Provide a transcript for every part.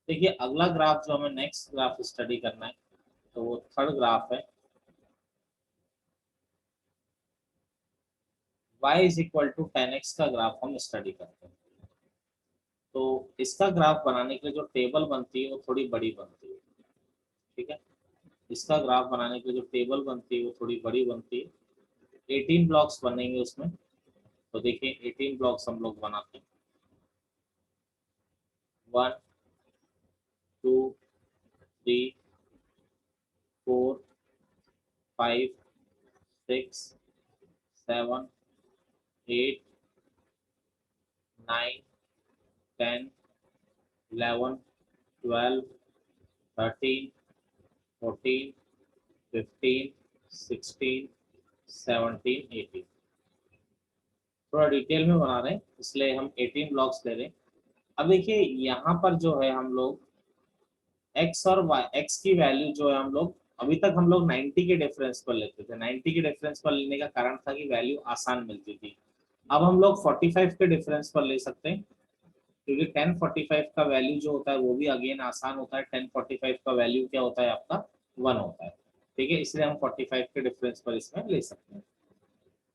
देखिए अगला ग्राफ जो हमें नेक्स्ट ग्राफ स्टडी करना है तो वो थर्ड ग्राफ है, y is equal to 10x का ग्राफ हम स्टडी करते हैं। तो इसका ग्राफ बनाने के लिए जो टेबल बनती है वो थोड़ी बड़ी बनती है, ठीक है। इसका ग्राफ बनाने के लिए जो टेबल बनती है वो थोड़ी बड़ी बनती है। 18 ब्लॉक्स बनेंगे उसमें। तो देखिए 18 ब्लॉक्स हम लोग बनाते हैं। 1 2 3 4 5 6 7 8 9 10 11 12 13 14 15 16 17 18। थोड़ा डिटेल में बना रहे हैं इसलिए हम 18 ब्लॉक्स ले रहे हैं। अब देखिए यहाँ पर जो है हम लोग x और y, x की वैल्यू जो है हम लोग अभी तक हम लोग 90 के डिफरेंस पर लेते थे। 90 के डिफरेंस पर लेने का कारण था कि वैल्यू आसान मिलती थी। अब हम लोग 45 के डिफरेंस पर ले सकते हैं क्योंकि 1045 का वैल्यू जो होता है वो भी अगेन आसान होता है। 1045 का वैल्यू क्या होता है आपका 1 होता है, ठीक है। इसलिए हम 45 के डिफरेंस पर इसमें ले सकते हैं।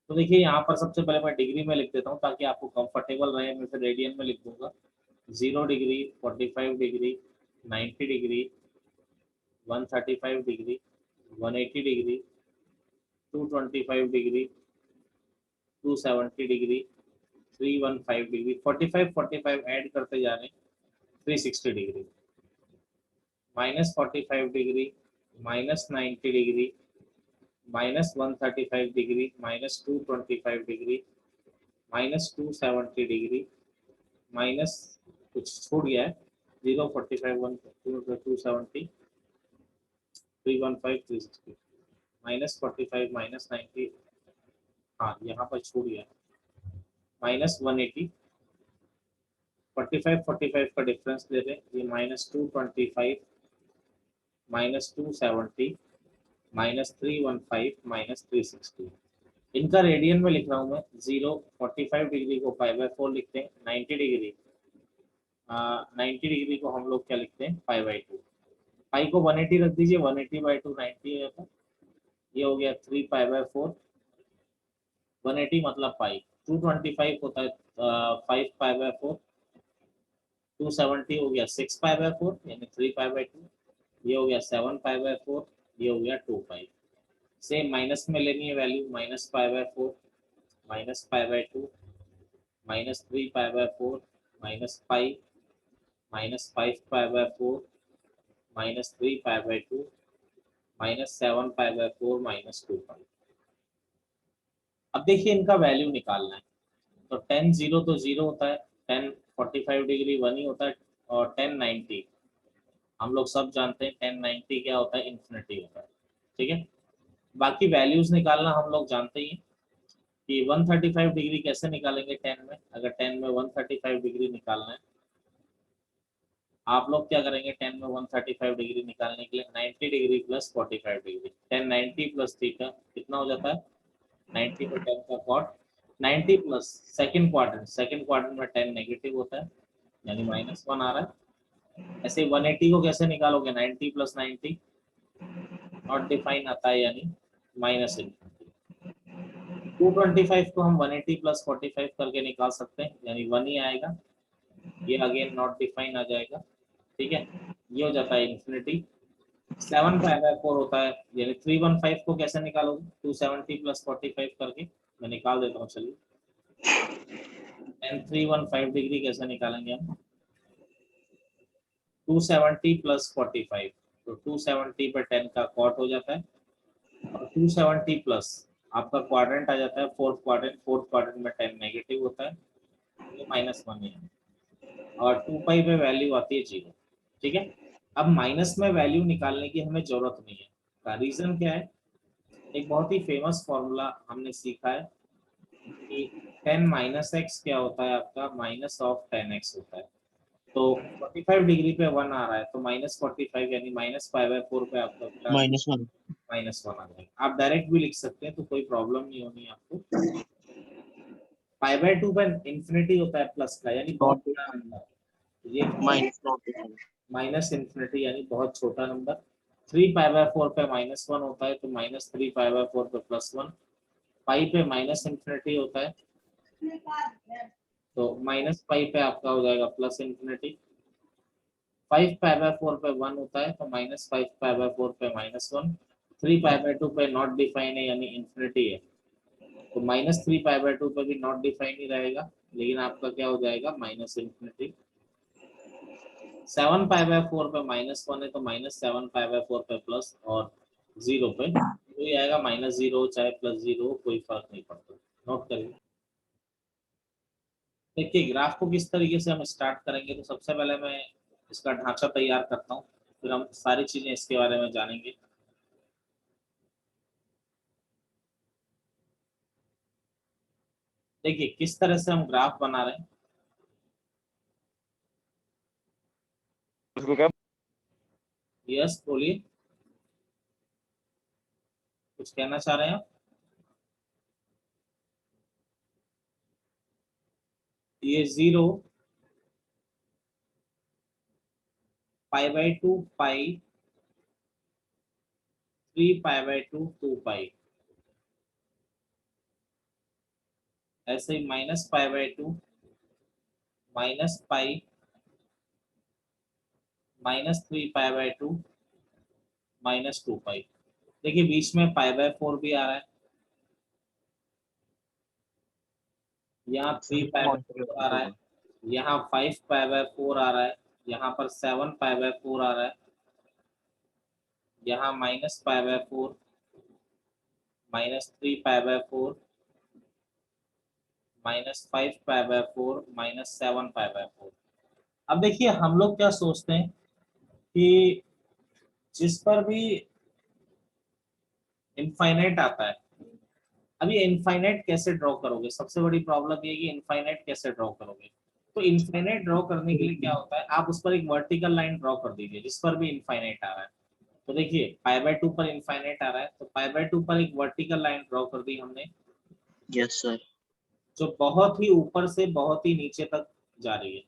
तो देखिए यहाँ पर सबसे पहले मैं डिग्री में लिख देता हूँ ताकि आपको कंफर्टेबल रहे। मैं फिर रेडियन में लिख दूंगा। 0 degree, 45 degree, 90 degree, 135 degree, 180 degree, 225 degree, 270 degree, 315 degree, 45 add करते जा रहे हैं। 360 degree, -45 degree, -90 degree, -135 degree, -225 degree, -270 degree, minus कुछ छूट गया है। 0 45 1 270 315 360, -45 -90, हाँ यहाँ पर छूट गया, -180। 45 का डिफरेंस ले रहे हैं, ये -225, -270, -315, -360। इनका रेडियन में लिख रहा हूँ मैं। 45 डिग्री को 5/4 लिखते हैं। 90 डिग्री, 90 डिग्री को हम लोग क्या लिखते हैं 5/2। पाई को 180 रख दीजिए, 180/2 90 हो जाता है। ये हो गया 3 पाई/4। 180 मतलब पाई। 225 होता है 5 पाई/4। 270 हो गया 6 पाई/4 यानी 3 पाई/2। ये हो गया 7 पाई/4। ये हो गया 2 पाई। सेम माइनस में लेनी है वैल्यू। -पाई/4, -पाई/2, -3 पाई/4, -पाई, -5 पाई/4, -3 पाई/2, -7 पाई/4, -2 पाई। अब देखिए इनका वैल्यू निकालना है। तो 10 0 तो 0 होता है। 10 45 डिग्री 1 ही होता है। और 10 90 हम लोग सब जानते हैं 10 90 क्या होता है, इन्फिनिटी होता है, ठीक है। बाकी वैल्यूज निकालना हम लोग जानते ही हैं कि 135 डिग्री कैसे निकालेंगे 10 में। अगर 10 में 135 डिग्री निकालना है, आप लोग क्या करेंगे 10 में 135 डिग्री निकालने के लिए 90 degree plus 45 degree, 1090 plus theta कितना हो जाता है 90 में 10 का cot. 90 plus second quadrant, second quadrant में 10 नेगेटिव होता है यानी -1 आ रहा है। ऐसे 180 को कैसे निकालोगे 90 प्लस 90 नॉट डिफाइन आता है यानी -इनफिनिटी। 225 को हम 180 प्लस 45 करके निकाल सकते हैं यानी 1 ही आएगा। ये अगेन नॉट डिफाइन आ जाएगा, ठीक है। ये हो जाता है इन्फिनिटी। 7 पाई/4 होता है यानी 315 को कैसे निकालोगे 270 प्लस 45 करके। मैं निकाल देता हूँ चलिए। 315 डिग्री कैसे निकालेंगे हम 270 प्लस 45। तो 270 पर 10 का कॉट हो जाता है और 270 प्लस आपका क्वाड्रेंट आ जाता है फोर्थ क्वाड्रेंट। फोर्थ क्वाड्रेंट में 10 नेगेटिव होता है, ये -1 है। और 2 पाई पे वैल्यू आती है 0, ठीक है। अब माइनस में वैल्यू निकालने की हमें जरूरत नहीं है। का रीजन क्या है, एक बहुत ही फेमस फॉर्मूला हमने सीखा है कि 10 माइनस एक्स क्या होता है आपका -10x होता है। तो 45 डिग्री पे 1 आ रहा है तो -45 यानी -पाई/4 पे आपका क्या -1। -1 आ जाएगा। आप डायरेक्ट भी लिख सकते हैं तो कोई प्रॉब्लम नहीं होनी आपको। पाई/2 पे इन्फिनिटी होता है प्लस का यानी बहुत नॉट बड़ा डिफाइंड, अंतर है। ये minus not defined. Minus infinity यानी बहुत छोटा नंबर। 3π/4 पे -1 होता है तो -3π/4 पे +1। पाई पे माइनस इन्फिनिटी होता है तो -पाई पे आपका हो जाएगा प्लस इन्फिनिटी। 5π/4 पे 1 होता है तो -5π/4 पे -1। 3π/2 पे नॉट डिफाइन है यानी इन्फिनिटी है तो -3π/2 पे भी नॉट डिफाइन ही रहेगा, लेकिन आपका क्या हो जाएगा माइनस इन्फिनिटी। 7π/4 पे -1 है तो -7π/4 पे प्लस और 0 पे तो ये आएगा -0 चाहे +0 कोई फर्क नहीं पड़ता। नोट करिए। देखिए ग्राफ को किस तरीके से हम स्टार्ट करेंगे, तो सबसे पहले मैं इसका ढांचा तैयार करता हूँ, फिर हम सारी चीजें इसके बारे में जानेंगे। देखिए किस तरह से हम ग्राफ बना रहे हैं। उसको क्या यस बोलिए, कुछ कहना चाह रहे हैं आप? ये 0 π/2 पाई 3π/2 2 पाई, ऐसे ही -π/2 -पाई -3π/2 -2 पाई। देखिए बीच में π/4 भी आ रहा है, यहाँ 3π/4 आ रहा है, यहाँ 5π/4 आ रहा है, यहाँ पर 7π/4 आ रहा है, यहाँ -π/4 -3π/4 -5π/4 -7π/4। अब देखिए हम लोग क्या सोचते हैं कि जिस पर भी इनफाइनाइट आता है, अब ये इनफाइनाइट कैसे ड्रॉ करोगे, सबसे बड़ी प्रॉब्लम ये कि इनफाइनाइट कैसे ड्रॉ करोगे। तो इनफाइनाइट ड्रॉ करने के लिए क्या होता है, आप उस पर एक वर्टिकल लाइन ड्रॉ कर दीजिए जिस पर भी इनफाइनाइट आ रहा है। तो देखिए π/2 पर इनफाइनाइट आ रहा है तो π/2 पर एक वर्टिकल लाइन ड्रॉ कर दी हमने, यस सर जो बहुत ही ऊपर से बहुत ही नीचे तक जा रही है,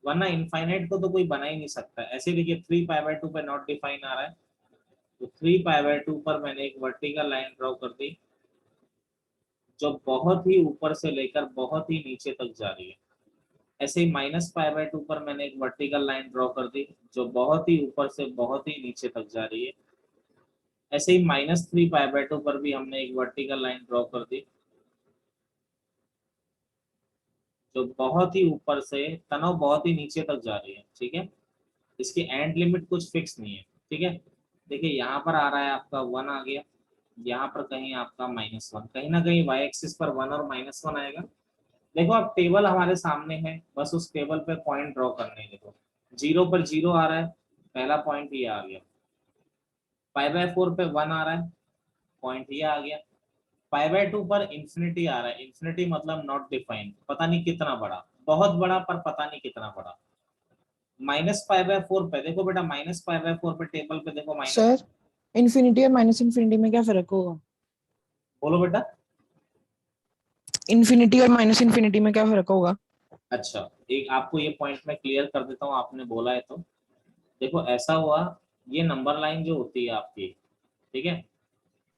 वरना इनफाइनाइट को तो कोई बना ही नहीं सकता। ऐसे देखिए 3π/2 पे नॉट डिफाइन आ रहा है तो 3π/2 पर मैंने एक वर्टिकल लाइन ड्रॉ कर दी जो बहुत ही ऊपर से लेकर बहुत ही नीचे तक जा रही है। ऐसे ही -π/2 पर मैंने एक वर्टिकल लाइन ड्रॉ कर दी जो बहुत ही ऊपर से बहुत ही नीचे तक जा रही है। ऐसे ही -3π/2 पर भी हमने एक वर्टिकल लाइन ड्रॉ कर दी जो बहुत ही ऊपर से तनाव बहुत ही नीचे तक जा रही है। ठीक है, इसकी एंड लिमिट कुछ फिक्स नहीं है। ठीक है, देखिए यहाँ पर आ रहा है आपका 1 आ गया, यहाँ पर कहीं आपका -1, कहीं ना कहीं वाई एक्सिस पर 1 और -1 आएगा। देखो अब टेबल हमारे सामने है, बस उस टेबल पे पॉइंट ड्रॉ करने हैं। देखो 0 पर 0 आ रहा है, पहला पॉइंट ये आ गया। π/4 पे 1 आ रहा है, पॉइंट ये आ गया। π/2 पर इंफिनिटी आ रहा है, इंफिनिटी मतलब नॉट डिफाइंड, पता नहीं कितना बड़ा, बहुत बड़ा पर पता नहीं कितना बड़ा। -π/4 पे देखो बेटा, -π/4 पे टेबल पे देखो माइनस। सर इन्फिनिटी और माइनस इन्फिनिटी में क्या फर्क होगा? बोलो बेटा। इन्फिनिटी और माइनस इन्फिनिटी में क्या फर्क होगा? अच्छा, एक आपको ये पॉइंट मैं क्लियर कर देता हूँ, आपने बोला है तो देखो ऐसा हुआ, ये नंबर लाइन जो होती है आपकी, ठीक है,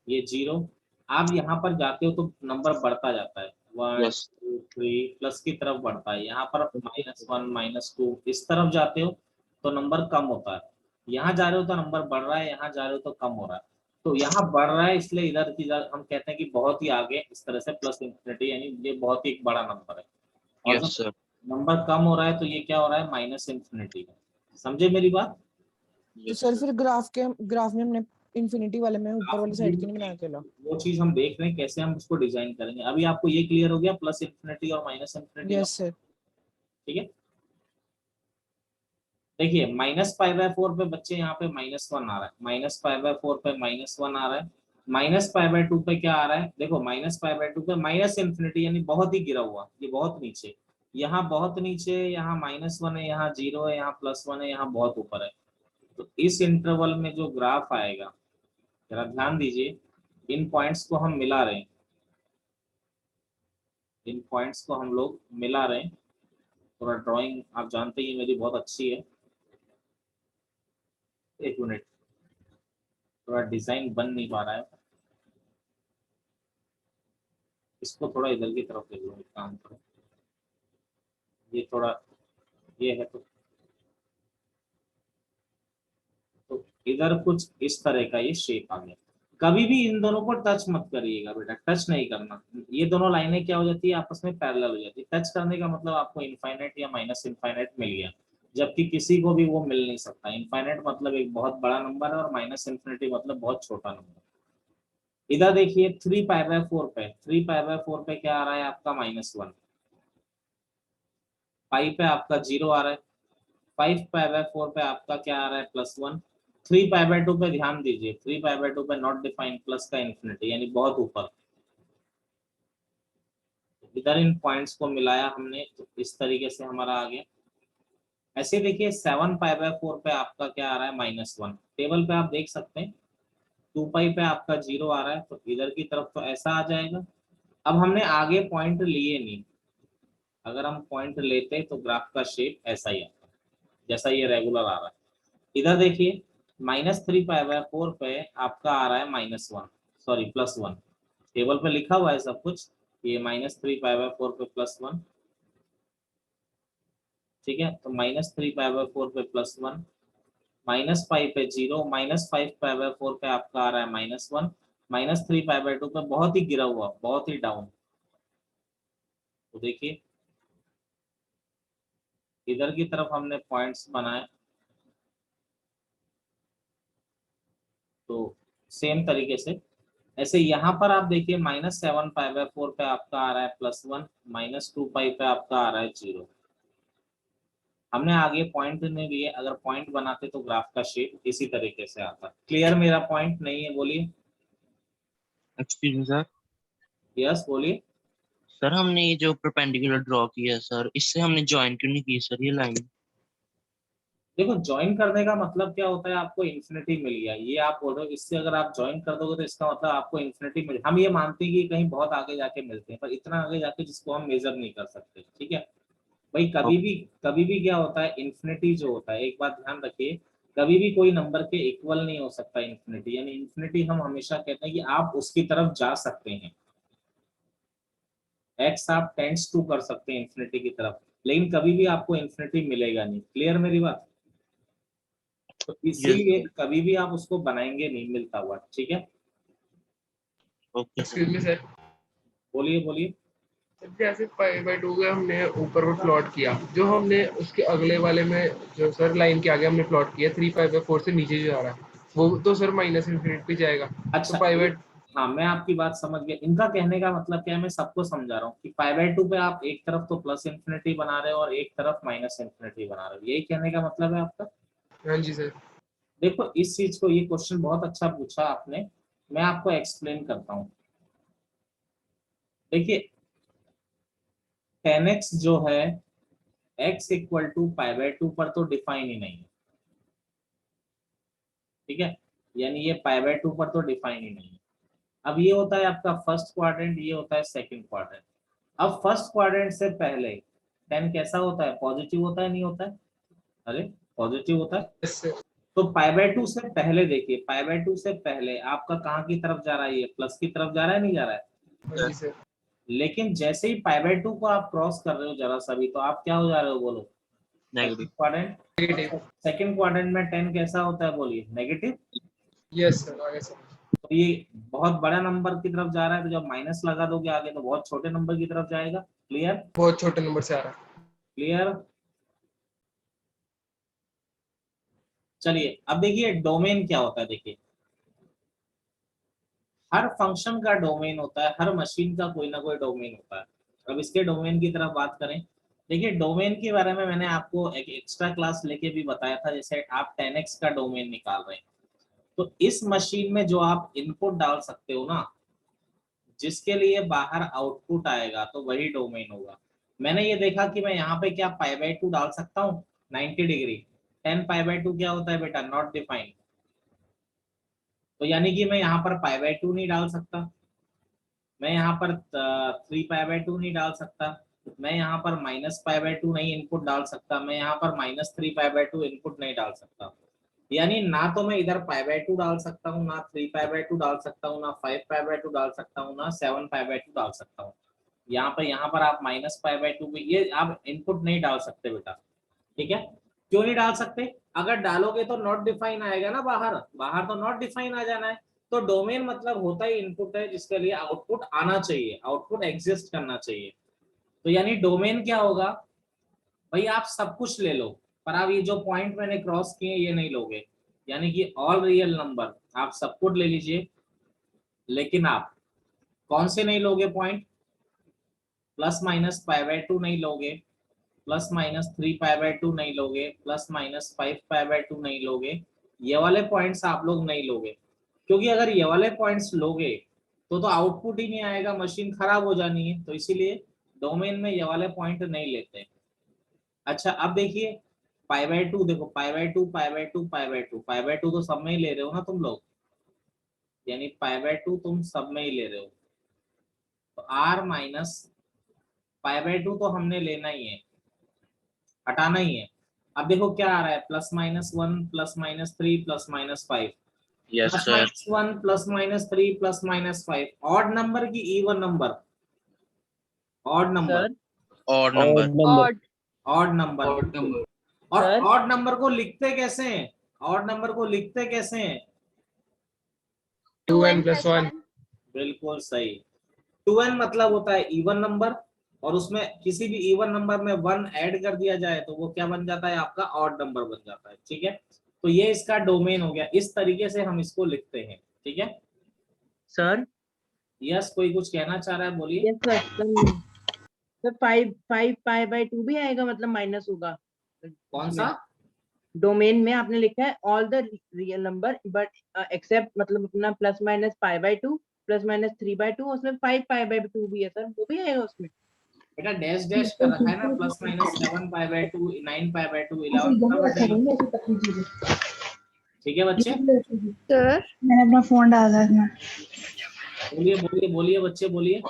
ये 0, आप यहाँ पर जाते हो तो नंबर बढ़ता जाता है, 1 यस 2 3 प्लस की तरफ बढ़ता है। यहाँ पर -1 -2 इस तरफ जाते हो तो नंबर कम होता है, यहाँ जा रहे हो तो नंबर बढ़ रहा है, यहाँ जा रहे हो तो कम हो रहा है। तो यहाँ बढ़ रहा है इसलिए इधर की हम कहते हैं कि बहुत ही आगे, इस तरह से प्लस इंफिनिटी यानी ये बहुत ही एक बड़ा नंबर है। और यस जब सर नंबर कम हो रहा है तो ये क्या हो रहा है, माइनस इन्फिनिटी। समझे मेरी बात? तो यस सर सर फिर ग्राफ में हमने इन्फिनिटी वाले में ऊपर वाली साइड क्यों नहीं बनाया अकेला? वो चीज हम देख रहे हैं कैसे हम इसको डिजाइन करेंगे। अभी आपको ये क्लियर हो गया प्लस इन्फिनिटी और माइनस इन्फिनिटी का? Yes sir. ठीक है, देखिए -π/4 पे बच्चे यहाँ पे -1 आ रहा है, -π/4 पे -1 आ रहा है, -π/2 पे क्या आ रहा है, देखो -π/2 पे माइनस इन्फिनिटी यानी बहुत ही गिरा हुआ, ये बहुत नीचे, यहाँ बहुत नीचे, यहाँ -1 है, यहाँ 0 है, यहाँ +1 है, यहाँ बहुत ऊपर है। तो इस इंटरवल में जो ग्राफ आएगा, जरा ध्यान दीजिए, इन पॉइंट्स को हम मिला रहे हैं, इन पॉइंट्स को हम लोग मिला रहे हैं। थोड़ा ड्राइंग आप जानते ही मेरी बहुत अच्छी है, एक मिनट, थोड़ा डिजाइन बन नहीं पा रहा है, इसको थोड़ा इधर की तरफ ले लो, एक काम करो, ये थोड़ा ये है तो इधर कुछ इस तरह का ये शेप आ गया। कभी भी इन दोनों को टच मत करिएगा बेटा, टच नहीं करना। ये दोनों लाइनें क्या हो जाती है, आपस में पैरेलल हो जाती है। टच करने का मतलब आपको इनफाइनाइट या माइनस इनफाइनाइट मिल गया, जबकि किसी को भी वो मिल नहीं सकता। इनफाइनाइट मतलब एक बहुत बड़ा नंबर है और माइनस इन्फिनिटी मतलब बहुत छोटा नंबर। इधर देखिए 3π/4 पे, 3π/4 पे क्या आ रहा है आपका -1, पाई पे आपका 0 आ रहा है, 5π/4 पे आपका क्या आ रहा है +1, 3π/2 पे ध्यान दीजिए, 3π/2 पे नॉट डिफाइंड प्लस का इन्फिनिटी यानी बहुत ऊपर। इधर इन पॉइंट्स को मिलाया हमने तो इस तरीके से हमारा आ गया। ऐसे देखिए 7π/4 पे आपका क्या आ रहा है -1, टेबल पे आप देख सकते हैं 2π पे आपका 0 आ रहा है, तो इधर की तरफ तो ऐसा आ जाएगा। अब हमने आगे पॉइंट लिए नहीं, अगर हम पॉइंट लेते तो ग्राफ का शेप ऐसा ही आता, जैसा ये रेगुलर आ रहा है। इधर देखिए -3π/4 पे आपका आ रहा है -1, सॉरी +1, टेबल पे लिखा हुआ है सब कुछ, ये -3π/4 पे +1, ठीक है। तो -3π/4 पे +1, -5 पे 0, -5π/4 पे आपका आ रहा है -1, -3π/2 पे बहुत ही गिरा हुआ, बहुत ही डाउन। तो देखिए इधर की तरफ हमने पॉइंट्स बनाए, तो सेम तरीके से ऐसे यहाँ पर आप देखिए -7π/4 पे आपका आ रहा है +1, -2π पे आपका आ रहा है 0। हमने आगे पॉइंट नहीं लिए, अगर पॉइंट बनाते तो ग्राफ का शेप इसी तरीके से आता। क्लियर, मेरा पॉइंट नहीं है बोलिए। Excuse me sir. यस बोलिए। सर हमने ये जो परपेंडिकुलर ड्रॉ किया सर, इससे हमने ज्वाइन क्यों नहीं की सर ये लाइन? देखो ज्वाइन करने का मतलब क्या होता है, आपको इन्फिनिटी मिल गया, ये आप बोल रहे हो, इससे अगर आप ज्वाइन कर दोगे तो इसका मतलब आपको इन्फिनिटी मिल, हम ये मानते हैं कि कहीं बहुत आगे जाके मिलते हैं, पर इतना आगे जाके जिसको हम मेजर नहीं कर सकते, ठीक है भाई। कभी भी क्या होता है, इन्फिनिटी जो होता है, एक बात ध्यान रखिए, कभी भी कोई नंबर के इक्वल नहीं हो सकता इन्फिनिटी, यानी इन्फिनिटी हम हमेशा कहते हैं कि आप उसकी तरफ जा सकते हैं, एक्स आप टेंड्स टू कर सकते हैं इन्फिनिटी की तरफ, लेकिन कभी भी आपको इन्फिनिटी मिलेगा नहीं। क्लियर मेरी बात? तो यस इसीलिए कभी भी आप उसको बनाएंगे नहीं मिलता हुआ, ठीक है। Okay sir. Excuse me sir, बोलिए बोलिए। जैसे π/2 का हमने ऊपर पर प्लॉट किया, जो हमने उसके अगले वाले में जो सर लाइन के आगे हमने प्लॉट किया 3π/4 से नीचे जो आ रहा है, वो तो सर माइनस इन्फिनिटी पे जाएगा। तो अच्छा हाँ मैं आपकी बात समझ गया, इनका कहने का मतलब क्या है, मैं सबको समझा रहा हूँ कि π/2 पे आप एक तरफ तो प्लस इन्फिनिटी बना रहे हो और एक तरफ माइनस इन्फिनिटी बना रहे हो, यही कहने का मतलब है आपका। हाँ जी सर। देखो इस चीज को, ये क्वेश्चन बहुत अच्छा पूछा आपने, मैं आपको एक्सप्लेन करता हूँ। देखिए 10x जो है x = π/2 पर तो डिफाइन ही नहीं है, ठीक है, यानी ये π/2 पर तो डिफाइन ही नहीं है। अब ये होता है आपका फर्स्ट क्वाड्रेंट, ये होता है सेकंड क्वाड्रेंट। अब फर्स्ट क्वाड्रेंट से पहले 10 कैसा होता है, पॉजिटिव होता है नहीं होता है, अरे पॉजिटिव होता है। Yes sir. तो π/2 से पहले देखिए, π/2 से पहले आपका कहाँ की तरफ जा रहा है, ये प्लस की तरफ जा रहा है नहीं जा रहा है। हाँ जी सर। लेकिन जैसे ही π/2 को आप क्रॉस कर रहे हो जरा सा भी, तो आप क्या हो जा रहे हो बोलो, negative. Second quadrant. Negative. Second quadrant में 10 कैसा होता है बोलिए, नेगेटिव। यस सर, आगे सर। तो ये बहुत बड़ा नंबर की तरफ जा रहा है, तो जब माइनस लगा दोगे आगे तो बहुत छोटे नंबर की तरफ जाएगा। क्लियर? बहुत छोटे नंबर से आ रहा है। क्लियर। चलिए अब देखिए डोमेन क्या होता है, देखिए हर फंक्शन का डोमेन होता है, हर मशीन का कोई ना कोई डोमेन होता है। अब इसके डोमेन की तरफ बात करें, देखिए डोमेन के बारे में मैंने आपको एक एक्स्ट्रा क्लास लेके भी बताया था, जैसे आप 10x का डोमेन निकाल रहे हैं, तो इस मशीन में जो आप इनपुट डाल सकते हो ना, जिसके लिए बाहर आउटपुट आएगा, तो वही डोमेन होगा। मैंने ये देखा कि मैं यहाँ पे क्या π/2 डाल सकता हूँ 90 डिग्री, 10 π/2 क्या होता है बेटा, नॉट डिफाइंड। तो यानी कि मैं यहाँ पर π/2 नहीं डाल सकता, मैं यहाँ पर 3π/2 नहीं डाल सकता, मैं यहाँ पर -π/2 नहीं इनपुट डाल सकता, मैं यहाँ पर -3π/2 इनपुट नहीं डाल सकता। यानी ना तो मैं इधर पाई बाय 2 डाल सकता हूँ, ना 3 पाई बाय 2 डाल सकता हूँ, ना 5 पाई बाय 2 डाल सकता हूँ, ना 7 पाई बाय 2 डाल सकता हूँ। यहाँ पर आप माइनस पाई बाय 2 भी ये आप इनपुट नहीं डाल सकते बेटा, ठीक है। क्यों नहीं डाल सकते? अगर डालोगे तो नॉट डिफाइन आएगा ना, बाहर बाहर तो नॉट डिफाइन आ जाना है। तो डोमेन मतलब होता ही इनपुट है जिसके लिए आउटपुट आना चाहिए, आउटपुट एग्जिस्ट करना चाहिए। तो यानी डोमेन क्या होगा भाई, आप सब कुछ ले लो पर आप ये जो पॉइंट मैंने क्रॉस किए ये नहीं लोगे, यानी कि ऑल रियल नंबर आप सब कुछ ले लीजिए, लेकिन आप कौन से नहीं लोगे point? Plus minus pi by 2 नहीं लोगे, प्लस माइनस 3 पाई बाय 2 नहीं लोगे, प्लस माइनस 5 पाई बाय 2 नहीं लोगे। ये वाले पॉइंट्स आप लोग नहीं लोगे, क्योंकि अगर ये वाले पॉइंट्स लोगे तो आउटपुट ही नहीं आएगा, मशीन खराब हो जानी है। तो इसीलिए डोमेन में ये वाले पॉइंट नहीं लेते। अच्छा अब देखिए पाई बाय 2, देखो पाई by 2 pi by 2 pi by 2 pi by 2 तो सब में ही ले रहे हो ना तुम लोग, यानी पाई बाय 2 तुम सब में ही ले रहे हो। तो r माइनस पाई बाय 2 तो हमने लेना ही है, हटाना ही है। अब देखो क्या आ रहा है, plus minus 1 plus minus 3 plus minus 5, yes plus sir. Minus 1 plus minus 3 plus minus 5। Odd number की even number? Odd number, sir और number odd odd number odd बिल्कुल। नंबर। और सर ऑड नंबर को लिखते कैसे हैं? ऑड नंबर को लिखते कैसे हैं? 2n + 1। बिल्कुल सही। 2n मतलब होता है इवन नंबर, और उसमें किसी भी इवन नंबर में 1 ऐड कर दिया जाए तो वो क्या बन जाता है आपका? ऑड नंबर बन जाता है, ठीक है। तो ये इसका डोमेन हो गया, इस तरीके से हम इसको लिखते हैं, ठीक है। सर यस, कोई कुछ कहना चाह रहा है, बोलिए। Yes sir sir 5 pi by 2 भी आएगा, मतलब माइनस होगा कौन इसमें। सा? डोमेन में आपने लिखा है all the real number but except, मतलब अपना plus minus pi by 2 plus minus 3 by 2, उसमें 5 पाई बाय 2 भी है सर, वो भी आएगा उसमें। बेटा डैश डैश कर रखा है ना, plus minus 7 pi by 2 9 pi by 2 11 फटाफट डालो। ठीक है बच्चे, सर मैंने अपना फोन डाला इसमें। बोलिए बोलिए बोलिए बच्चे बोलिए।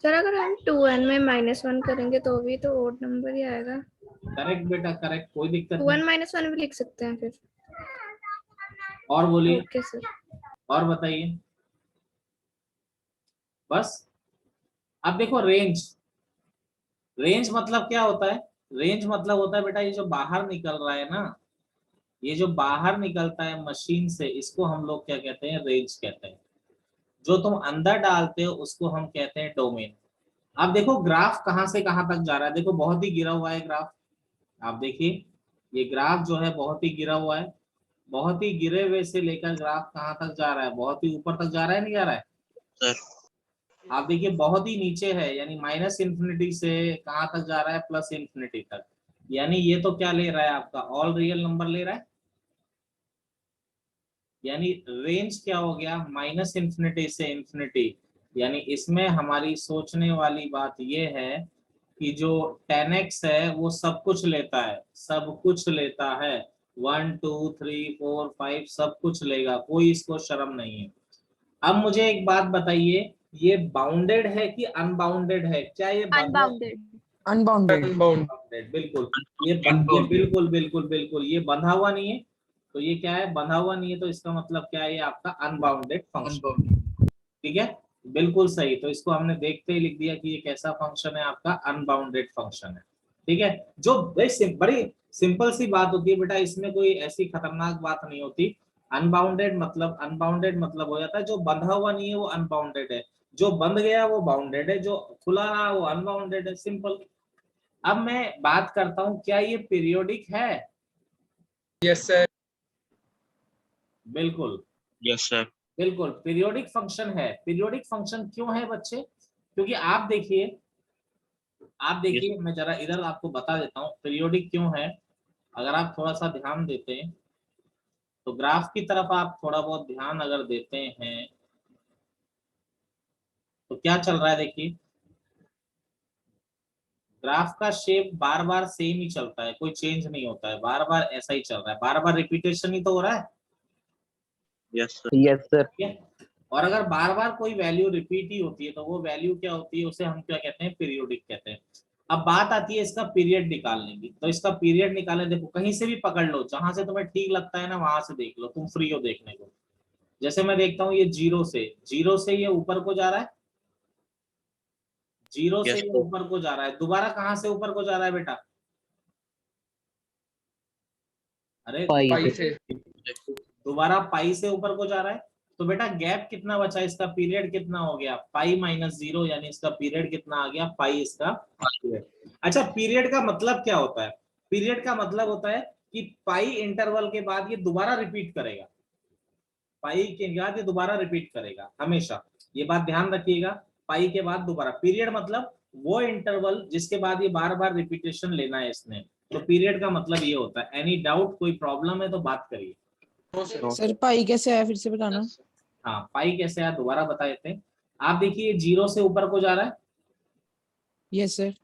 सर अगर हम 2n में -1 करेंगे तो भी तो ओड नंबर ही आएगा। करेक्ट बेटा करेक्ट, कोई दिक्कत 2n नहीं। -1 भी लिख सकते हैं फिर। और बोलिए, ओके सर। और बताइए बस। अब देखो रेंज, रेंज मतलब क्या होता है? रेंज मतलब होता है बेटा ये जो बाहर निकल रहा है ना, ये जो बाहर निकलता है मशीन से, इसको हम लोग क्या कहते हैं? रेंज कहते हैं। जो तुम अंदर डालते हो उसको हम कहते हैं डोमेन। अब देखो ग्राफ कहाँ से कहाँ तक जा रहा है, देखो बहुत ही गिरा हुआ है ग्राफ। आप देखिए ये ग्राफ जो है बहुत ही गिरा हुआ है, बहुत ही गिरे हुए से लेकर ग्राफ कहाँ तक जा रहा है? बहुत ही ऊपर तक जा रहा है, नहीं जा रहा है? सर। आप देखिए बहुत ही नीचे है, यानी माइनस इन्फिनिटी से कहाँ तक जा रहा है? प्लस इन्फिनिटी तक। यानी ये तो क्या ले रहा है आपका? ऑल रियल नंबर ले रहा है। यानी रेंज क्या हो गया? माइनस इन्फिनिटी से इन्फिनिटी। यानी इसमें हमारी सोचने वाली बात ये है कि जो 10x है वो सब कुछ लेता है, सब कुछ लेता है, 1 2 3 4 5 सब कुछ लेगा, कोई इसको शर्म नहीं है। अब मुझे एक बात बताइए, ये बाउंडेड है कि अनबाउंडेड है? क्या ये अनबाउंडेड। अनबाउंडेड। अनबाउंड। बाउंडेड? बिल्कुल। ये Unbounded। बिल्कुल बिल्कुल बिल्कुल ये बंधा हुआ नहीं है। तो ये क्या है? बंधा हुआ नहीं है, तो इसका मतलब क्या है? ये आपका अनबाउंडेड फंक्शन, ठीक है। बिल्कुल सही, तो इसको हमने देखते ही लिख दिया कि ये कैसा फंक्शन है? आपका अनबाउंडेड फंक्शन है, ठीक है। जो बड़ी सिंपल सी बात होती है बेटा, इसमें कोई ऐसी खतरनाक बात नहीं होती। अनबाउंडेड मतलब हो जाता है जो बंधा हुआ नहीं है वो अनबाउंडेड है, जो बंध गया वो बाउंडेड है, जो खुला रहा वो अनबाउंडेड है, सिंपल। अब मैं बात करता हूं, क्या ये पीरियोडिक है? Yes sir. बिल्कुल यस सर। बिल्कुल पीरियोडिक फंक्शन है। पीरियोडिक फंक्शन क्यों है बच्चे? क्योंकि आप देखिए मैं जरा इधर आपको बता देता हूँ पीरियोडिक क्यों है। अगर आप थोड़ा सा ध्यान देते हैं तो ग्राफ की तरफ आप थोड़ा बहुत ध्यान अगर देते हैं तो क्या चल रहा है देखिए, ग्राफ का शेप बार बार सेम ही चलता है, कोई चेंज नहीं होता है, बार बार ऐसा ही चल रहा है, बार बार रिपीटेशन ही तो हो रहा है, यस सर। Yes sir. ठीक है। और अगर बार बार कोई वैल्यू रिपीट ही होती है तो वो वैल्यू क्या होती है? उसे हम क्या कहते हैं? पीरियोडिक कहते हैं। अब बात आती है इसका पीरियड निकालने की। तो इसका पीरियड निकालने, देखो कहीं से भी पकड़ लो, जहां से तुम्हें ठीक लगता है ना वहां से देख लो, तुम फ्री हो देखने को। जैसे मैं देखता हूँ ये जीरो से ये ऊपर को जा रहा है, जीरो से Yes, ये sir. ऊपर को जा रहा है, दोबारा कहाँ से ऊपर को जा रहा है बेटा? अरे पाई पाई से। से। दोबारा पाई से ऊपर को जा रहा है। तो बेटा गैप कितना बचा, इसका पीरियड कितना हो गया? पाई माइनस 0, यानी इसका पीरियड कितना आ गया? पाई इसका पीरियड। अच्छा, पीरियड का मतलब क्या होता है? पीरियड का मतलब होता है कि पाई इंटरवल के बाद ये दोबारा रिपीट करेगा, पाई के बाद ये दोबारा रिपीट करेगा हमेशा, ये बात ध्यान रखिएगा। पाई के बाद दोबारा, पीरियड मतलब वो इंटरवल जिसके बाद ये बार बार रिपीटेशन लेना है इसने, तो पीरियड का मतलब ये होता है। एनी डाउट, कोई प्रॉब्लम है तो बात करिए। No sir. सर पाई कैसे आया फिर से बताना। हाँ, पाई कैसे आया दोबारा बता देते हैं। आप देखिए जीरो से ऊपर को जा रहा है, यस सर।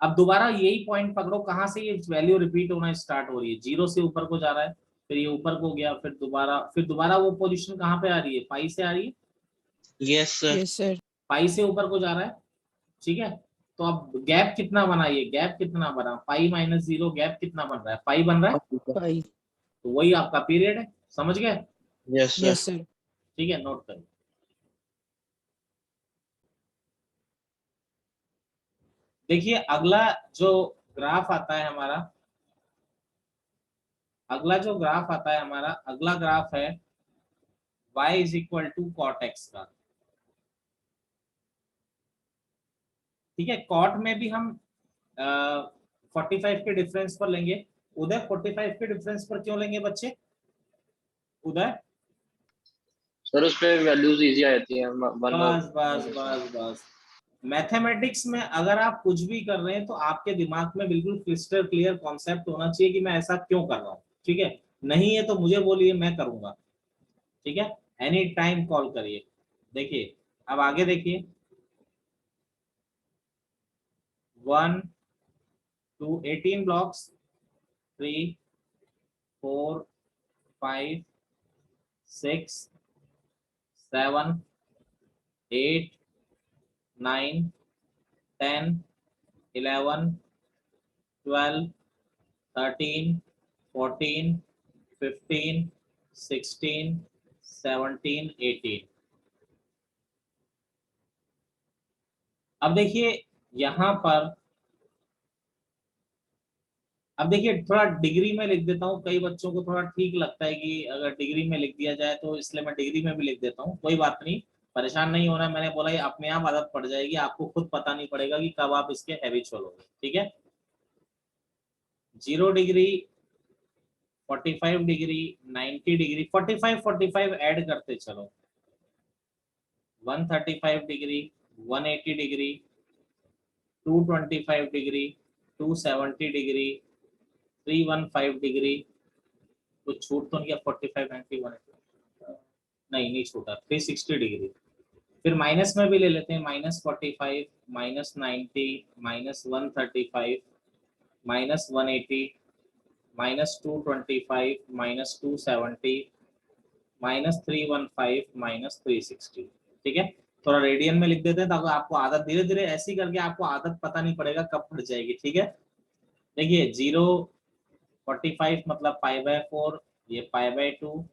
अब दोबारा यही पॉइंट पकड़ो, कहाँ से ये वैल्यू रिपीट होना स्टार्ट हो रही है? जीरो से ऊपर को जा रहा है, फिर ये ऊपर को गया, फिर दोबारा वो पोजीशन कहाँ पे आ रही है? पाई से आ रही है। Yes, sir. Yes sir. Pi से ऊपर को जा रहा है, ठीक है। तो अब गैप कितना बना, ये गैप कितना बना? पाई माइनस 0, गैप कितना बन रहा है? पाई बन रहा है। पाई। तो वही आपका पीरियड है, समझ गए? Yes, sir. Yes sir. ठीक है, नोट करिए। देखिए अगला जो ग्राफ आता है हमारा, अगला ग्राफ है y is equal to cot x का। ठीक है, कॉट में भी हम 45 के डिफरेंस पर लेंगे। उधर 45 के डिफरेंस पर क्यों लेंगे बच्चे? उधर सर उस पे वैल्यूज इजी आ जाती हैं, वन और बस मैथमेटिक्स में अगर आप कुछ भी कर रहे हैं तो आपके दिमाग में बिल्कुल क्रिस्टल क्लियर कॉन्सेप्ट होना चाहिए कि मैं ऐसा क्यों कर रहा हूँ। ठीक है, नहीं है तो मुझे बोलिए, मैं करूंगा। ठीक है, एनी टाइम कॉल करिए। देखिए अब आगे देखिए, 1 2 18 ब्लॉक्स, 3 4 5 6 7 8 9 10 11 12 13 14 15 16 17 18। अब देखिए यहां पर, अब देखिए थोड़ा डिग्री में लिख देता हूँ, कई बच्चों को थोड़ा ठीक लगता है कि अगर डिग्री में लिख दिया जाए, तो इसलिए मैं डिग्री में भी लिख देता हूँ। कोई बात नहीं, परेशान नहीं होना। मैंने बोला ये अपने आप आदत पड़ जाएगी, आपको खुद पता नहीं पड़ेगा कि कब आप इसके हैबिचुअल होंगे। ठीक है, 0 डिग्री, 45 डिग्री, 90 डिग्री, 45 ऐड करते चलो, 135 degree, 180 degree, 225 degree, 270 degree, 315 degree, कुछ छूट तो नहीं है? 45 90 180 नहीं छूटा, 360 डिग्री। फिर माइनस में भी ले लेते हैं, -45, -90, -135, -180, -225, -270, -315, -360। ठीक है, थोड़ा रेडियन में लिख देते हैं ताकि आपको आदत, धीरे धीरे ऐसी करके आपको आदत पता नहीं पड़ेगा कब पड़ जाएगी। ठीक है, देखिए 0 45 मतलब π/4, ये π/2,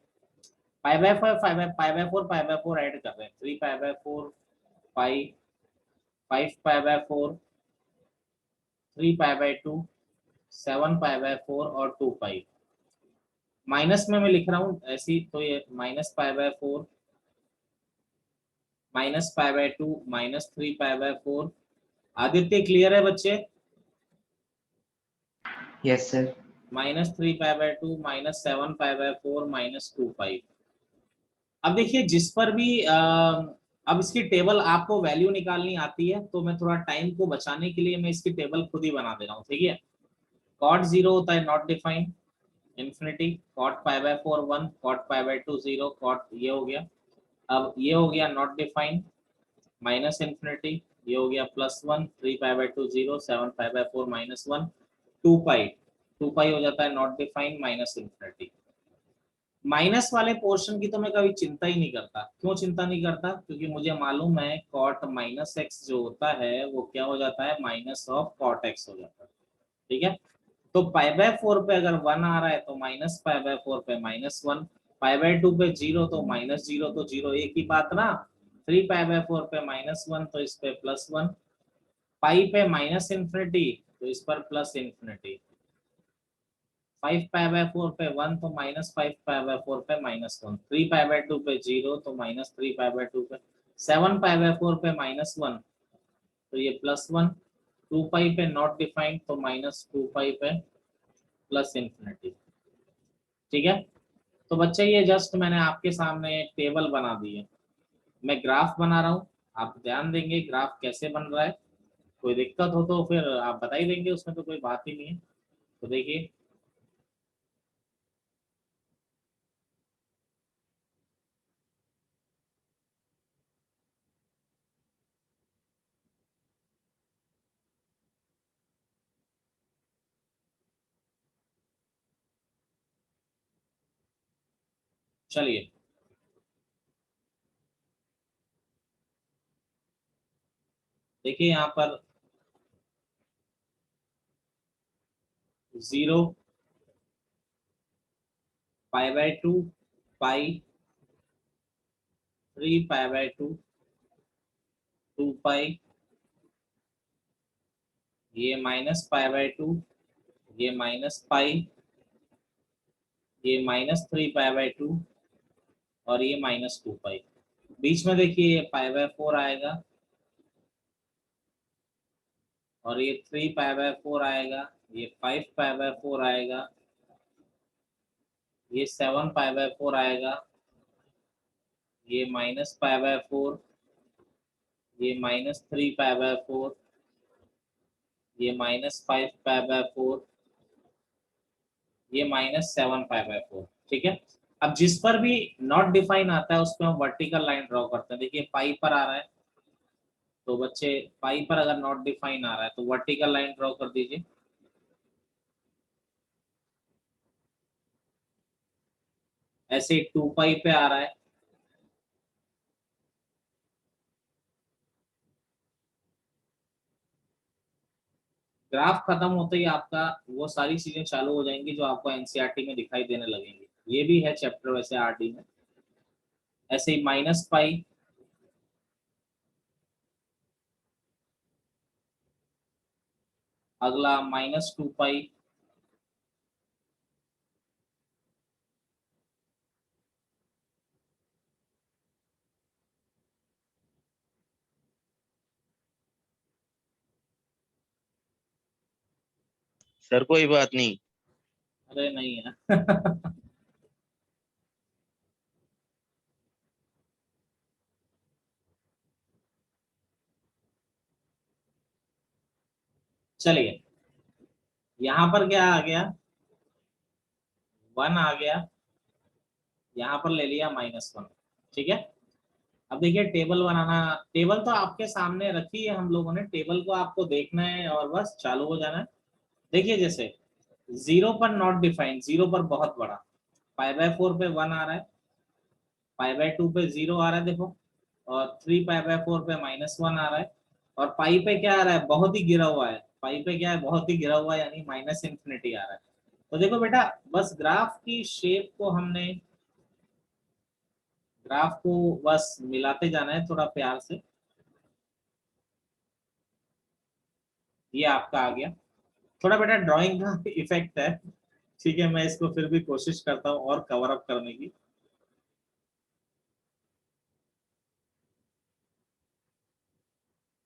π/4 π/4 π/4 ऐड कर रहे हैं, 3 π/4 पाई, 5 π/4, 3 π/2, 7 π/4 और 2 पाई। माइनस में मैं लिख रहा हूँ ऐसी, तो ये -π/4, -π/2, -3 π/4। आदित्य क्लियर है बच्चे? Yes sir. -3 π/2, -7 π/4, -2 पाई। अब देखिए जिस पर भी अब इसकी टेबल आपको वैल्यू निकालनी आती है, तो मैं थोड़ा टाइम को बचाने के लिए मैं इसकी टेबल खुद ही बना दे रहा हूँ। ठीक है, cot 0 होता है not defined, infinity, cot π/4 1, cot π/2 0, cot ये हो गया। अब ये हो गया नॉट डिफाइंड, माइनस इन्फिनिटी, ये हो गया +1, 3 π/2 0, 7 π/4 -1, 2 पाई हो जाता है not defined, minus infinity. Minus वाले पोर्शन की तो मैं कभी चिंता ही नहीं करता। क्यों चिंता नहीं करता? क्योंकि मुझे मालूम है कॉट माइनस एक्स जो होता है वो क्या हो जाता है, माइनस ऑफ कॉट एक्स हो जाता है। ठीक है, तो पाई बाय 4 पे अगर 1 आ रहा है तो माइनस पाई बाय 4 पे -1, पाई बाय 2 पे 0 तो -0 तो 0 एक ही बात ना। 3 पाई बाय 4 पे -1 तो इस पे +1, पाई पे माइनस इन्फिनिटी तो इस पर प्लस इन्फिनिटी, 5 पाई बाय 4 पे 1 तो -5 पाई बाय 4 पे -1, 3 पाई बाय 2 पे 0 तो -3 पाई बाय 2 पे, 7 पाई बाय 4 पे -1 तो ये +1, 2 पाई पे नॉट डिफाइंड तो -2 पाई पे प्लस इन्फिनिटी। ठीक है, तो बच्चे ये जस्ट मैंने आपके सामने एक टेबल बना दी है, मैं ग्राफ बना रहा हूँ, आप ध्यान देंगे ग्राफ कैसे बन रहा है। कोई दिक्कत हो तो फिर आप बता ही देंगे, उसमें तो कोई बात ही नहीं है। तो देखिए चलिए, देखिए यहाँ पर 0, पाई बाय 2, पाई, 3 पाई बाय 2, 2 पाई, ये माइनस पाई बाय 2, ये माइनस पाई, ये -3 पाई बाय 2 और ये -2 पाई। बीच में देखिए ये पाई बाय 4 आएगा और ये 3 पाई बाय 4 आएगा, ये 5 पाई बाय 4 आएगा, ये 7 पाई बाय 4 आएगा, ये माइनस पाई बाय 4, ये -3 पाई बाय 4, ये -5 पाई बाय 4, ये -7 पाई बाय 4। ठीक है, अब जिस पर भी नॉट डिफाइन आता है उस पर हम वर्टिकल लाइन ड्रॉ करते हैं। देखिए पाई पर आ रहा है तो बच्चे पाई पर अगर नॉट डिफाइन आ रहा है तो वर्टिकल लाइन ड्रॉ कर दीजिए। ऐसे 2 पाई पे आ रहा है, ग्राफ खत्म होते ही आपका वो सारी चीजें चालू हो जाएंगी जो आपको एनसीईआरटी में दिखाई देने लगेंगी। ये भी है चैप्टर वैसे आरडी में। ऐसे ही -पाई, अगला -2 पाई, सर कोई बात नहीं। अरे नहीं है चलिए, यहाँ पर क्या आ गया, 1 आ गया, यहाँ पर ले लिया -1। ठीक है, अब देखिए टेबल बनाना, टेबल तो आपके सामने रखी है हम लोगों ने, टेबल को आपको देखना है और बस चालू हो जाना है। देखिए जैसे 0 पर नॉट डिफाइंड, 0 पर बहुत बड़ा, पाई बाय 4 पे 1 आ रहा है, पाई बाय 2 पे 0 आ रहा है देखो, और 3 पाई बाय 4 पे -1 आ रहा है, और पाई पे क्या आ रहा है, बहुत ही गिरा हुआ है, पाई पे क्या है, बहुत ही गिरा हुआ है, यानी माइनस इन्फिनिटी आ रहा है। तो देखो बेटा, बस ग्राफ की शेप को हमने, ग्राफ को बस मिलाते जाना है थोड़ा प्यार से। ये आपका आ गया, थोड़ा बेटा ड्राइंग का इफेक्ट है। ठीक है, मैं इसको फिर भी कोशिश करता हूँ और कवर अप करने की।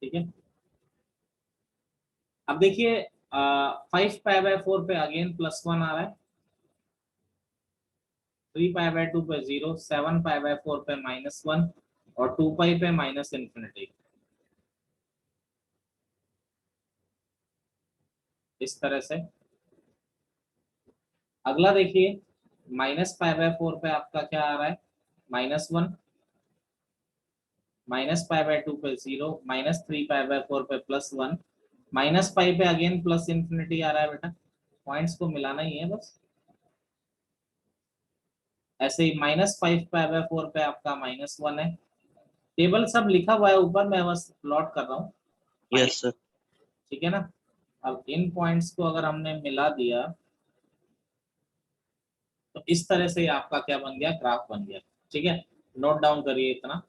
ठीक है, अब देखिए 5 पाई बाय 4 पे अगेन +1 आ रहा है, 3 पाई बाय 2 पे 0, 7 पाई बाय 4 पे -1 और 2 पाई पे माइनस इन्फिनिटी। इस तरह से अगला देखिए, -पाई बाय 4 पे आपका क्या आ रहा है, -1, -पाई बाय 2 पे 0, -3 पाई बाय 4 पे +1, -पाई पे अगेन प्लस इन्फिनिटी आ रहा है। बेटा पॉइंट्स को मिलाना ही है बस। ऐसे ही -5 π/4 पे आपका -1 है। टेबल सब लिखा हुआ है ऊपर, मैं बस प्लॉट कर रहा हूँ। Yes sir. ठीक है ना। अब इन पॉइंट्स को अगर हमने मिला दिया तो इस तरह से आपका क्या बन गया, ग्राफ बन गया। ठीक है, नोट डाउन करिए इतना।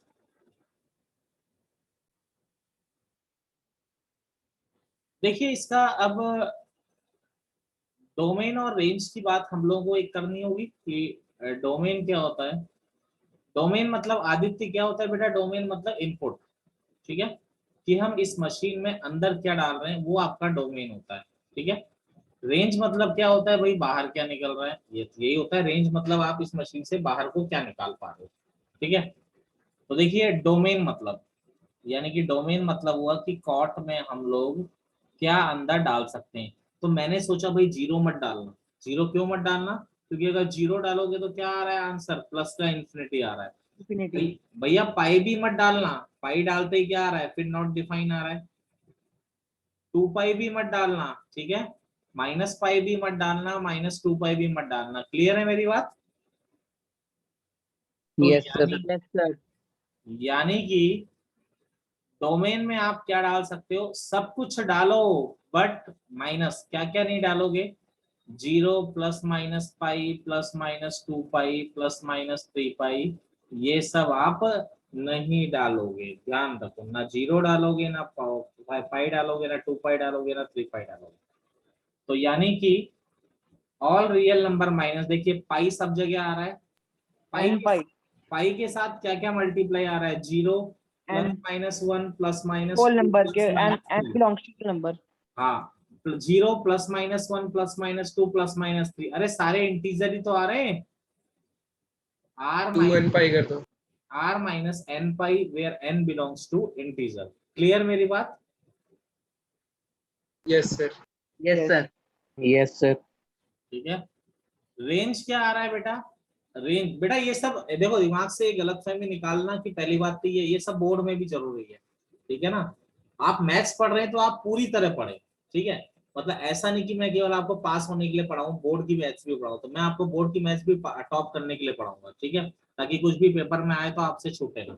देखिए इसका अब डोमेन और रेंज की बात हम लोगों को एक करनी होगी कि डोमेन क्या होता है। डोमेन मतलब आदित्य क्या होता है बेटा, डोमेन मतलब इनपुट। ठीक है, कि हम इस मशीन में अंदर क्या डाल रहे हैं वो आपका डोमेन होता है। ठीक है, रेंज मतलब क्या होता है भाई, बाहर क्या निकल रहा है, ये यही होता है। रेंज मतलब आप इस मशीन से बाहर को क्या निकाल पा रहे हो। ठीक है, तो देखिए डोमेन मतलब, यानी कि डोमेन मतलब हुआ कि कॉट में हम लोग क्या अंदर डाल सकते हैं। तो मैंने सोचा भाई जीरो मत डालना। जीरो क्यों मत डालना, क्योंकि अगर जीरो डालोगे तो क्या आ रहा है आंसर, प्लस का इन्फिनिटी आ रहा है। इंफिनिटी। भैया पाई भी मत डालना, पाई डालते ही क्या आ रहा है, फिर नॉट डिफाइन आ रहा है। 2 पाई भी मत डालना, ठीक है, -पाई भी मत डालना, -2 पाई भी मत डालना। क्लियर है मेरी बात। तो यस सर। यानी यस सर। यानी कि डोमेन में आप क्या डाल सकते हो, सब कुछ डालो, बट माइनस क्या क्या नहीं डालोगे, 0 +-पाई +-2 पाई +-3 पाई, ये सब आप नहीं डालोगे। ध्यान रखो, ना जीरो डालोगे, ना पाई डालोगे, ना 2 पाई डालोगे, ना 3 पाई डालोगे। तो यानी कि ऑल रियल नंबर माइनस, देखिए पाई सब जगह आ रहा है। पाई एन पाई पाई के साथ क्या क्या मल्टीप्लाई आ रहा है, 0 एन +-1 होल +-2 नंबर के n n +-3। Belongs to number. हाँ, 0 +-1 +-2 +-3, अरे सारे इंटीजर ही तो आ रहे हैं। r 2n पाई कर दो। r-n pi where n belongs to integer. Clear मेरी बात। Yes sir. Yes yes. Sir. Yes sir. ठीक है, रेंज क्या आ रहा है बेटा, रेंज बेटा ये सब देखो, दिमाग से गलतफहमी निकालना कि पहली बात तो ये सब बोर्ड में भी जरूरी है। ठीक है ना, आप मैथ्स पढ़ रहे हैं तो आप पूरी तरह पढ़े। ठीक है, मतलब ऐसा नहीं कि मैं केवल आपको पास होने के लिए पढ़ाऊं, बोर्ड की मैथ्स भी पढ़ाऊं, तो मैं आपको बोर्ड की मैथ्स भी टॉप करने के लिए पढ़ाऊंगा। ठीक है, ताकि कुछ भी पेपर में आए तो आपसे छूटे ना।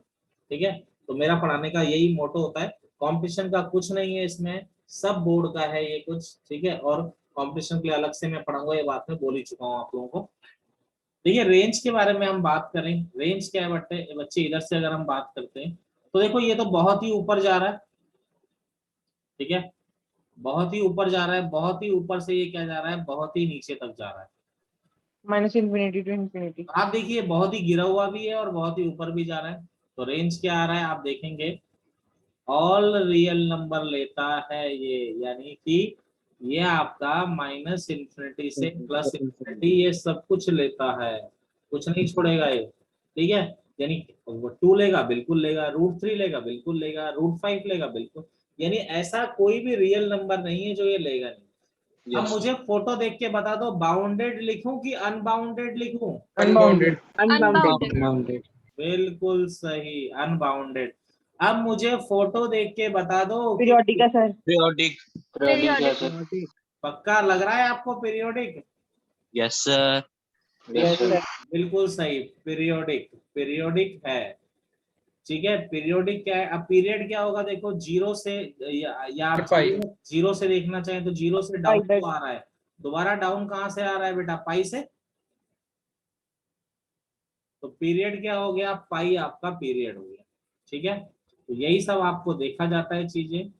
ठीक है, तो मेरा पढ़ाने का यही मोटो होता है। कंपटीशन का कुछ नहीं है इसमें, सब बोर्ड का है ये कुछ। ठीक है, और कंपटीशन के लिए अलग से मैं पढ़ाऊंगा, ये बात मैं बोल ही चुका हूँ आप लोगों को। देखिए रेंज के बारे में हम बात करें, रेंज क्या है बच्चे, इधर से अगर हम बात करते हैं तो देखो ये तो बहुत ही ऊपर जा रहा है। ठीक है, बहुत ही ऊपर जा रहा है, बहुत ही ऊपर से ये क्या जा रहा है, बहुत ही नीचे तक जा रहा है। Minus infinity to infinity. आप देखिए बहुत ही गिरा हुआ भी है और बहुत ही ऊपर भी जा रहा है। तो रेंज क्या आ रहा है आप देखेंगे, ऑल रियल नंबर लेता है ये, यानी कि ये आपका -इन्फिनिटी से +-इन्फिनिटी ये सब कुछ लेता है, कुछ नहीं छोड़ेगा ये। ठीक है, यानी 2 लेगा बिल्कुल लेगा, √3 लेगा बिल्कुल लेगा, √5 लेगा बिल्कुल, यानी ऐसा कोई भी रियल नंबर नहीं है जो ये लेगा नहीं। अब मुझे फोटो देख के बता दो, बाउंडेड लिखूं कि अनबाउंडेड लिखूं। अनबाउंडेड। अनबाउंडेड। अनबाउंडेड। बिल्कुल सही, अनबाउंडेड। अब मुझे फोटो देख के बता दो कि पीरियोडिक है सर। पीरियोडिक। पीरियोडिक। पक्का लग रहा है आपको periodic. Yes sir. Yes sir. बिल्कुल सही, पीरियोडिक, पीरियोडिक है। ठीक है, पीरियोडिक क्या है, अब पीरियड क्या होगा देखो, जीरो से या आप पाई। जीरो से देखना चाहें तो जीरो से पाई डाउन बाय तो आ रहा है, दोबारा डाउन कहाँ से आ रहा है बेटा, पाई से। तो पीरियड क्या हो गया, पाई आपका पीरियड हो गया। ठीक है, तो यही सब आपको देखा जाता है चीजें।